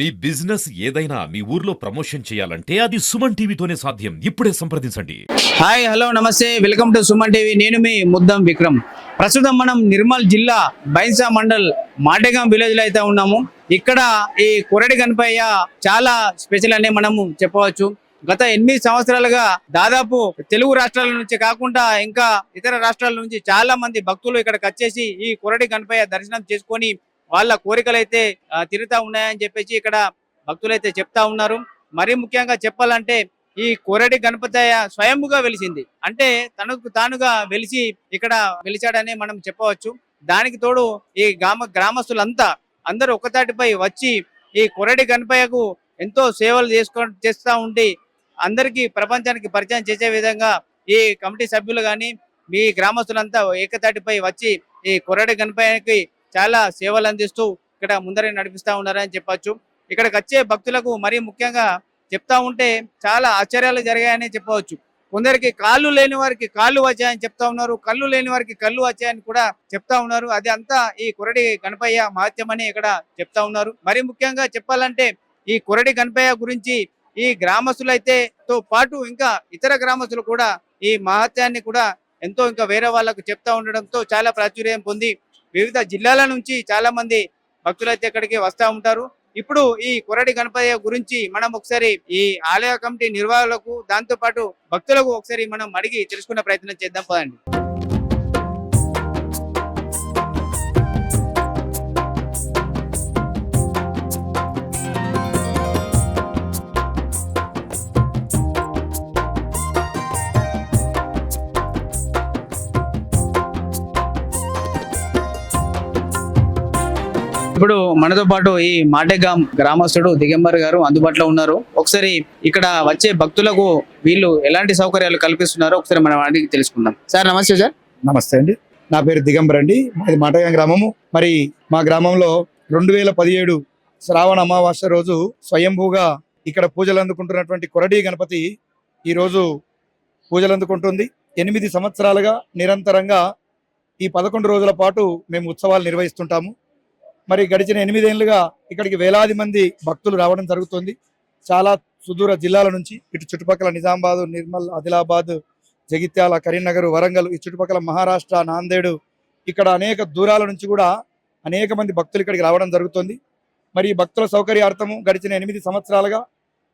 మీ business ఏదైనా మీ ఊర్లో promotion చేయాలంటే అది సుమన్ టీవీతోనే సాధ్యం. ఇప్పుడే సంప్రదించండి. హాయ్ హలో నమస్తే వెల్కమ్ టు సుమన్ టీవీ. నేను మీ ముద్దం విక్రమ్. ప్రస్తుతం మనం నిర్మల్ జిల్లా బైన్సా మండల్ మాటెగాం విలేజ్ లో అయితే ఉన్నాము. ఇక్కడ ఈ కొరడి గణపయ్య చాలా స్పెషల్ అని మనము చెప్పవచ్చు. గత 8 సంవత్సరాలుగా దాదాపు తెలుగు రాష్ట్రాల నుంచి కాకుండా ఇంకా ఇతర రాష్ట్రాల నుంచి చాలా మంది భక్తులు ఇక్కడికి వచ్చేసి ఈ కొరడి గణపయ్య దర్శనం చేసుకొని వాళ్ళ కోరికలు అయితే తీరుతా ఉన్నాయని చెప్పేసి ఇక్కడ భక్తులైతే చెప్తా ఉన్నారు. మరీ ముఖ్యంగా చెప్పాలంటే ఈ కొరడి గణపతయ్య స్వయంగా వెలిసింది, అంటే తనకు తానుగా వెలిసి ఇక్కడ వెలిచాడని మనం చెప్పవచ్చు. దానికి తోడు ఈ గ్రామస్తులంతా అందరూ ఒకతాటిపై వచ్చి ఈ కొరడి గణపయ్యకు ఎంతో సేవలు చేస్తూ ఉండి అందరికీ ప్రపంచానికి పరిచయం చేసే విధంగా ఈ కమిటీ సభ్యులు కానీ మీ గ్రామస్తులంతా ఏకతాటిపై వచ్చి ఈ కొరడి గణపయ్యకి చాలా సేవలు అందిస్తూ ఇక్కడ ముందరే నడిపిస్తా ఉన్నారని చెప్పొచ్చు. ఇక్కడికి వచ్చే భక్తులకు మరీ ముఖ్యంగా చెప్తా ఉంటే చాలా ఆశ్చర్యాలు జరిగాయని చెప్పవచ్చు. కొందరికి కాళ్ళు లేని వారికి కాళ్ళు వచ్చాయని చెప్తా ఉన్నారు, కళ్ళు లేని వారికి కళ్ళు వచ్చాయని కూడా చెప్తా ఉన్నారు. అది అంతా ఈ కొరడి గణపయ్య మహత్యం అని ఇక్కడ చెప్తా ఉన్నారు. మరి ముఖ్యంగా చెప్పాలంటే ఈ కొరడి గణపయ్య గురించి ఈ గ్రామస్తులైతే తో పాటు ఇంకా ఇతర గ్రామస్తులు కూడా ఈ మహత్యాన్ని కూడా ఎంతో ఇంకా వేరే వాళ్ళకు చెప్తా ఉండడంతో చాలా ప్రాచుర్యం పొంది వివిధ జిల్లాల నుంచి చాలా మంది భక్తులైతే ఇక్కడికి వస్తూ ఉంటారు. ఇప్పుడు ఈ కొరడి గణపయ్య గురించి మనం ఒకసారి ఈ ఆలయ కమిటీ నిర్వాహకులకు దాంతో పాటు భక్తులకు ఒకసారి మనం అడిగి తెలుసుకునే ప్రయత్నం చేద్దాం పదండి. ఇప్పుడు మనతో పాటు ఈ మాటెగాం గ్రామస్తుడు దిగంబర్ గారు అందుబాటులో ఉన్నారు. ఒకసారి ఇక్కడ వచ్చే భక్తులకు వీళ్ళు ఎలాంటి సౌకర్యాలు కల్పిస్తున్నారో ఒకసారి మనం అడిగి తెలుసుకుందాం. సార్ నమస్తే. సార్ నమస్తే అండి, నా పేరు దిగంబర్ అండి. మాది మాటగాం గ్రామము. మరి మా గ్రామంలో 2017 శ్రావణ అమావాస్య రోజు స్వయంభూగా ఇక్కడ పూజలు అందుకుంటున్నటువంటి కొరడి గణపతి ఈరోజు పూజలు అందుకుంటుంది. 8 సంవత్సరాలుగా నిరంతరంగా ఈ 11 రోజుల పాటు మేము ఉత్సవాలు నిర్వహిస్తుంటాము. మరి గడిచిన 8 ఏళ్లుగా ఇక్కడికి వేలాది మంది భక్తులు రావడం జరుగుతుంది. చాలా సుదూర జిల్లాల నుంచి, ఇటు చుట్టుపక్కల నిజామాబాద్, నిర్మల్, ఆదిలాబాద్, జగిత్యాల, కరీంనగర్, వరంగల్, ఈ చుట్టుపక్కల మహారాష్ట్ర, నాందేడు, ఇక్కడ అనేక దూరాల నుంచి కూడా అనేక మంది భక్తులు ఇక్కడికి రావడం జరుగుతుంది. మరి ఈ భక్తుల సౌకర్యార్థము గడిచిన 8 సంవత్సరాలుగా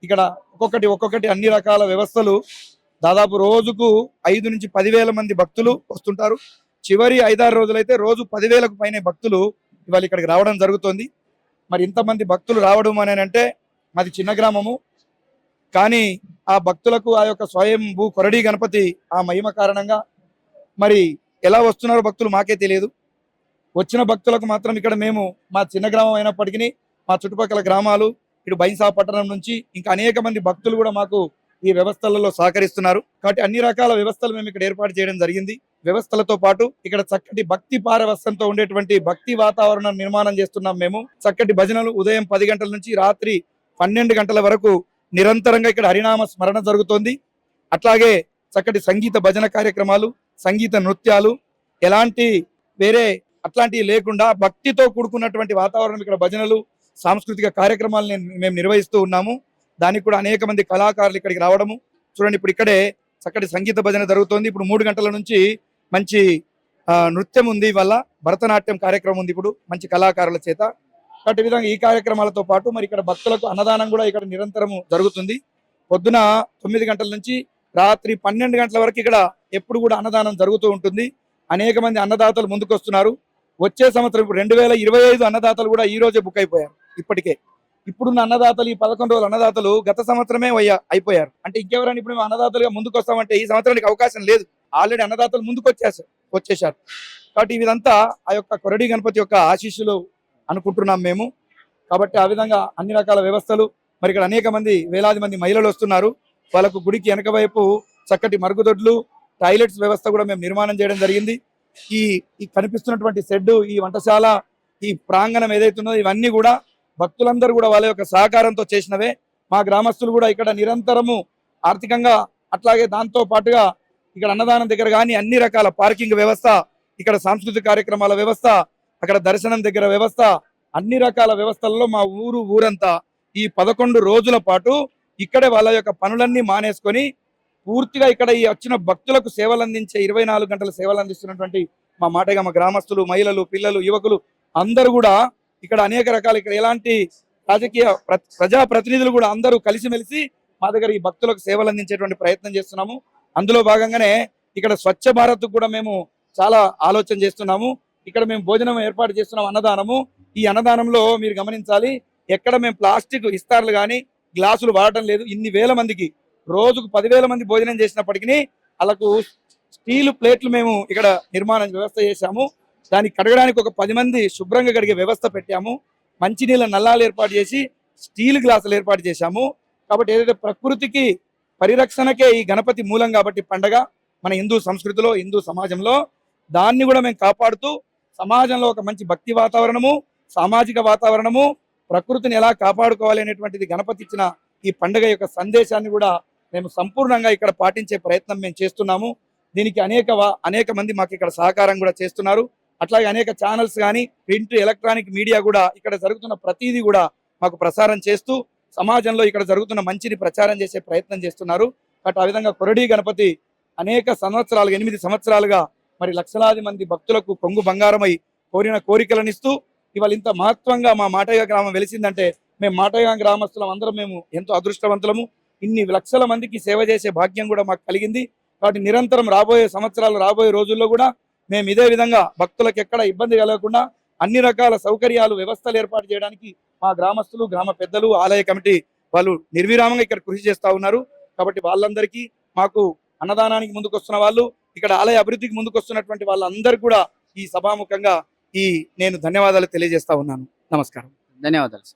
ఇక్కడ ఒక్కొక్కటి అన్ని రకాల వ్యవస్థలు, దాదాపు రోజుకు 5 నుంచి 10,000 మంది భక్తులు వస్తుంటారు. చివరి 5-6 రోజులైతే రోజు 10,000కు పైనే భక్తులు ఇవాళ ఇక్కడికి రావడం జరుగుతుంది. మరి ఇంతమంది భక్తులు రావడం అని అంటే మాది చిన్న గ్రామము, కానీ ఆ భక్తులకు ఆ యొక్క స్వయంభూ కొరడి గణపతి ఆ మహిమ కారణంగా మరి ఎలా వస్తున్నారో భక్తులు మాకే తెలియదు. వచ్చిన భక్తులకు మాత్రం ఇక్కడ మేము మా చిన్న గ్రామం అయినప్పటికీ మా చుట్టుపక్కల గ్రామాలు, ఇటు బైన్సా పట్టణం నుంచి ఇంకా అనేక మంది భక్తులు కూడా మాకు ఈ వ్యవస్థలలో సహకరిస్తున్నారు. కాబట్టి అన్ని రకాల వ్యవస్థలు మేము ఇక్కడ ఏర్పాటు చేయడం జరిగింది. వ్యవస్థలతో పాటు ఇక్కడ చక్కటి భక్తి పారవస్యంతో ఉండేటువంటి భక్తి వాతావరణం నిర్మాణం చేస్తున్నాం. మేము చక్కటి భజనలు ఉదయం 10 గంటల నుంచి రాత్రి 12 గంటల వరకు నిరంతరంగా ఇక్కడ హరినామ స్మరణ జరుగుతోంది. అట్లాగే చక్కటి సంగీత భజన కార్యక్రమాలు, సంగీత నృత్యాలు, ఎలాంటి వేరే అట్లాంటివి లేకుండా భక్తితో కూడుకున్నటువంటి వాతావరణం, ఇక్కడ భజనలు, సాంస్కృతిక కార్యక్రమాలు మేము నిర్వహిస్తూ ఉన్నాము. దానికి కూడా అనేక మంది కళాకారులు ఇక్కడికి రావడము చూడండి. ఇప్పుడు ఇక్కడే చక్కటి సంగీత భజన జరుగుతోంది. ఇప్పుడు 3 గంటల నుంచి మంచి నృత్యం ఉంది, వల్ల భరతనాట్యం కార్యక్రమం ఉంది ఇప్పుడు మంచి కళాకారుల చేత. కాబట్టి విధంగా ఈ కార్యక్రమాలతో పాటు మరి ఇక్కడ భక్తులకు అన్నదానం కూడా ఇక్కడ నిరంతరము జరుగుతుంది. పొద్దున 9 గంటల నుంచి రాత్రి 12 గంటల వరకు ఇక్కడ ఎప్పుడు కూడా అన్నదానం జరుగుతూ ఉంటుంది. అనేక మంది అన్నదాతలు ముందుకు వస్తున్నారు. వచ్చే సంవత్సరం 2025 అన్నదాతలు కూడా ఈ రోజే బుక్ అయిపోయారు. ఇప్పుడున్న అన్నదాతలు, ఈ 11 రోజుల అన్నదాతలు గత సంవత్సరమే అయిపోయారు. అంటే ఇంకెవరైనా ఇప్పుడు మేము అన్నదాతలుగా ముందుకు వస్తామంటే ఈ సంవత్సరానికి అవకాశం లేదు. ఆల్రెడీ అన్నదాతలు ముందుకు వచ్చేసారు. కాబట్టి ఇదంతా ఆ యొక్క కొరడి గణపతి యొక్క ఆశీస్సులు అనుకుంటున్నాం మేము. కాబట్టి ఆ విధంగా అన్ని రకాల వ్యవస్థలు, మరి ఇక్కడ అనేక మంది వేలాది మంది మహిళలు వస్తున్నారు. వాళ్ళకు గుడికి వెనక వైపు చక్కటి మరుగుదొడ్లు, టాయిలెట్స్ వ్యవస్థ కూడా మేము నిర్మాణం చేయడం జరిగింది. ఈ కనిపిస్తున్నటువంటి షెడ్, ఈ వంటశాల, ఈ ప్రాంగణం ఏదైతుందో ఇవన్నీ కూడా భక్తులందరూ కూడా వాళ్ళ యొక్క సహకారంతో చేసినవే. మా గ్రామస్తులు కూడా ఇక్కడ నిరంతరము ఆర్థికంగా, అట్లాగే దాంతో పాటుగా ఇక్కడ అన్నదానం దగ్గర కానీ అన్ని రకాల పార్కింగ్ వ్యవస్థ, ఇక్కడ సాంస్కృతిక కార్యక్రమాల వ్యవస్థ, అక్కడ దర్శనం దగ్గర వ్యవస్థ, అన్ని రకాల వ్యవస్థల్లో మా ఊరంతా ఈ 11 రోజుల పాటు ఇక్కడే వాళ్ళ యొక్క పనులన్నీ మానేసుకొని పూర్తిగా ఇక్కడ ఈ వచ్చిన భక్తులకు సేవలు అందించే 24 గంటల సేవలు అందిస్తున్నటువంటి మా మాటగామ గ్రామస్తులు, మహిళలు, పిల్లలు, యువకులు అందరూ కూడా ఇక్కడ అనేక రకాల ఇక్కడ ఎలాంటి రాజకీయ ప్రజా ప్రతినిధులు కూడా అందరూ కలిసిమెలిసి మా దగ్గర ఈ భక్తులకు సేవలు అందించేటువంటి ప్రయత్నం చేస్తున్నాము. అందులో భాగంగానే ఇక్కడ స్వచ్ఛ భారత్ కూడా మేము చాలా ఆలోచన చేస్తున్నాము. ఇక్కడ మేము భోజనం ఏర్పాటు చేస్తున్నాం, అన్నదానము. ఈ అన్నదానంలో మీరు గమనించాలి, ఎక్కడ మేము ప్లాస్టిక్ ఇస్తార్లు కానీ గ్లాసులు వాడటం లేదు. ఇన్ని వేల మందికి రోజుకు 10,000 మంది భోజనం చేసినప్పటికీ వాళ్ళకు స్టీల్ ప్లేట్లు మేము ఇక్కడ నిర్మాణం వ్యవస్థ చేశాము. దాన్ని కడగడానికి ఒక 10 మంది శుభ్రంగా కడిగే వ్యవస్థ పెట్టాము. మంచినీళ్ళ నల్లాలు ఏర్పాటు చేసి స్టీల్ గ్లాసులు ఏర్పాటు చేశాము. కాబట్టి ఏదైతే ప్రకృతికి పరిరక్షణకే ఈ గణపతి మూలం కాబట్టి పండగ మన హిందూ సంస్కృతిలో, హిందూ సమాజంలో దాన్ని కూడా మేము కాపాడుతూ సమాజంలో ఒక మంచి భక్తి వాతావరణము, సామాజిక వాతావరణము, ప్రకృతిని ఎలా కాపాడుకోవాలి అనేటువంటిది గణపతి ఇచ్చిన ఈ పండుగ యొక్క సందేశాన్ని కూడా మేము సంపూర్ణంగా ఇక్కడ పాటించే ప్రయత్నం మేము చేస్తున్నాము. దీనికి అనేక మంది మాకు ఇక్కడ సహకారం కూడా చేస్తున్నారు. అట్లాగే అనేక ఛానల్స్ కానీ ప్రింట్, ఎలక్ట్రానిక్ మీడియా కూడా ఇక్కడ జరుగుతున్న ప్రతిదీ కూడా మాకు ప్రసారం చేస్తూ సమాజంలో ఇక్కడ జరుగుతున్న మంచిని ప్రచారం చేసే ప్రయత్నం చేస్తున్నారు. కాబట్టి ఆ విధంగా కొరడీ గణపతి అనేక సంవత్సరాలుగా 8 సంవత్సరాలుగా మరి లక్షలాది మంది భక్తులకు కొంగు బంగారమై కోరిన కోరికలనిస్తూ ఇవాళ ఇంత మహత్వంగా మా మాటయ్య గ్రామం వెలిసిందంటే మేము మాటయ్య గ్రామస్తులం అందరం మేము ఎంతో అదృష్టవంతులము. ఇన్ని లక్షల మందికి సేవ చేసే భాగ్యం కూడా మాకు కలిగింది. కాబట్టి నిరంతరం రాబోయే సంవత్సరాలు, రాబోయే రోజుల్లో కూడా మేము ఇదే విధంగా భక్తులకు ఎక్కడ ఇబ్బంది కలగకుండా అన్ని రకాల సౌకర్యాలు, వ్యవస్థలు ఏర్పాటు చేయడానికి మా గ్రామస్తులు, గ్రామ పెద్దలు, ఆలయ కమిటీ వాళ్ళు నిర్విరామంగా ఇక్కడ కృషి చేస్తూ ఉన్నారు. కాబట్టి వాళ్ళందరికీ, మాకు అన్నదానానికి ముందుకొస్తున్న వాళ్ళు, ఇక్కడ ఆలయ అభివృద్ధికి ముందుకొస్తున్నటువంటి వాళ్ళందరికీ కూడా ఈ సభాముఖంగా నేను ధన్యవాదాలు తెలియజేస్తా ఉన్నాను. నమస్కారం. ధన్యవాదాలు.